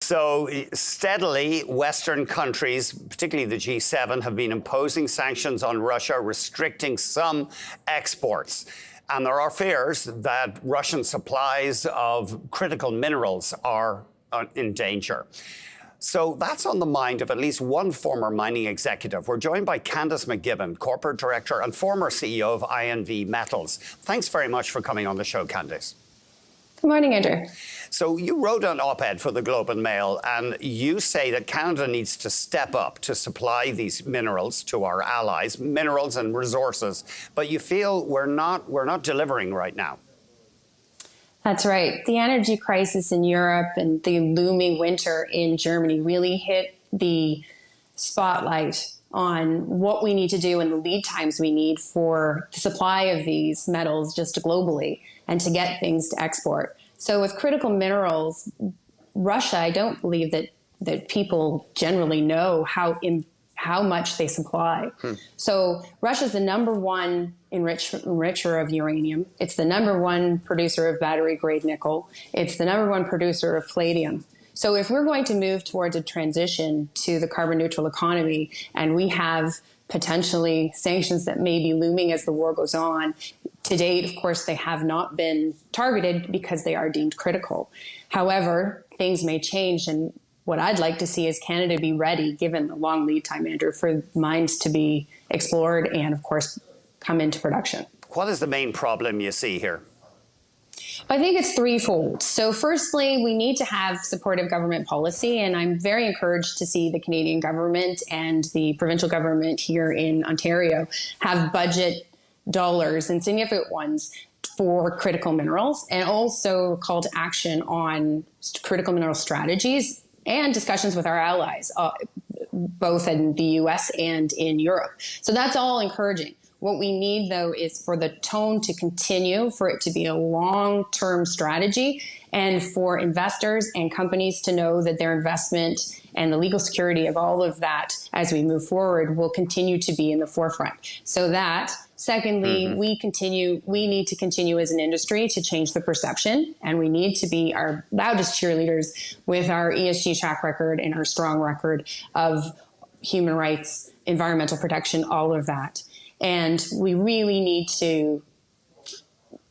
So steadily, Western countries, particularly the G7, have been imposing sanctions on Russia, restricting some exports. And there are fears that Russian supplies of critical minerals are in danger. So that's on the mind of at least one former mining executive. We're joined by Candace MacGibbon, Corporate Director and former CEO of INV Metals. Thanks very much for coming on the show, Candace. Good morning, Andrew. So you wrote an op-ed for the Globe and Mail, and you say that Canada needs to step up to supply these minerals to our allies, minerals and resources, but you feel we're not delivering right now. That's right. The energy crisis in Europe and the looming winter in Germany really hit the spotlight on what we need to do and the lead times we need for the supply of these metals just globally and to get things to export. So with critical minerals, Russia, I don't believe that people generally know how much they supply. So Russia's the number one enricher of uranium. It's the number one producer of battery-grade nickel. It's the number one producer of palladium. So if we're going to move towards a transition to the carbon-neutral economy, and we have potentially sanctions that may be looming as the war goes on, to date, of course, they have not been targeted because they are deemed critical. However, things may change, and what I'd like to see is Canada be ready, given the long lead time, Andrew, for mines to be explored and, of course, come into production. What is the main problem you see here? I think it's threefold. So firstly, we need to have supportive government policy, and I'm very encouraged to see the Canadian government and the provincial government here in Ontario have budget dollars and significant ones for critical minerals, and also call to action on critical mineral strategies and discussions with our allies, both in the US and in Europe. So that's all encouraging. What we need, though, is for the tone to continue, for it to be a long-term strategy, and for investors and companies to know that their investment and the legal security of all of that as we move forward will continue to be in the forefront. So that, secondly, we need to continue as an industry to change the perception, and we need to be our loudest cheerleaders with our ESG track record and our strong record of human rights, environmental protection, all of that. And we really need to,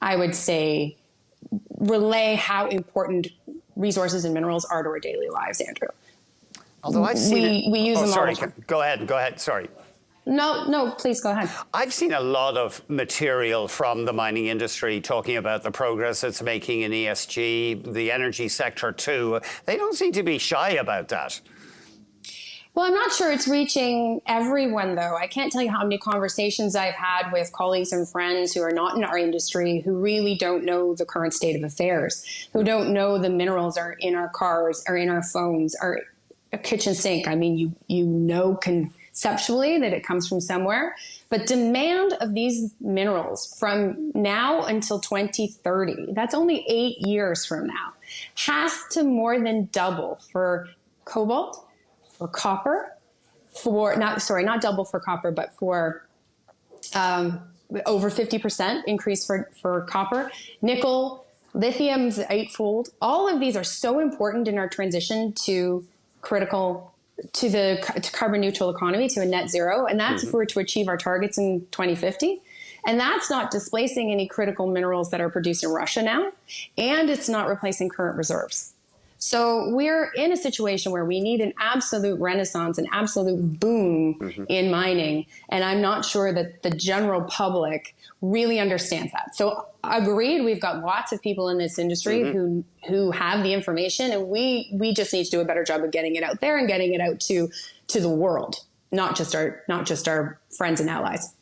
I would say, relay how important resources and minerals are to our daily lives, Andrew. Although I've seen we use them all. Sorry, go ahead. Sorry. No, please go ahead. I've seen a lot of material from the mining industry talking about the progress it's making in ESG, the energy sector too. They don't seem to be shy about that. Well, I'm not sure it's reaching everyone, though. I can't tell you how many conversations I've had with colleagues and friends who are not in our industry who really don't know the current state of affairs, who don't know the minerals are in our cars, or in our phones, or a kitchen sink. I mean, you know conceptually that it comes from somewhere, but demand of these minerals from now until 2030, that's only 8 years from now, has to more than double for cobalt, for copper, not double for copper, but for over 50% increase for copper, nickel, lithium's eightfold. All of these are so important in our transition to carbon neutral economy, to a net zero. And that's if we're to achieve our targets in 2050. And that's not displacing any critical minerals that are produced in Russia now. And it's not replacing current reserves. So we're in a situation where we need an absolute renaissance, an absolute boom in mining. And I'm not sure that the general public really understands that. So agreed, we've got lots of people in this industry who have the information, and we just need to do a better job of getting it out there and getting it out to the world, not just our friends and allies.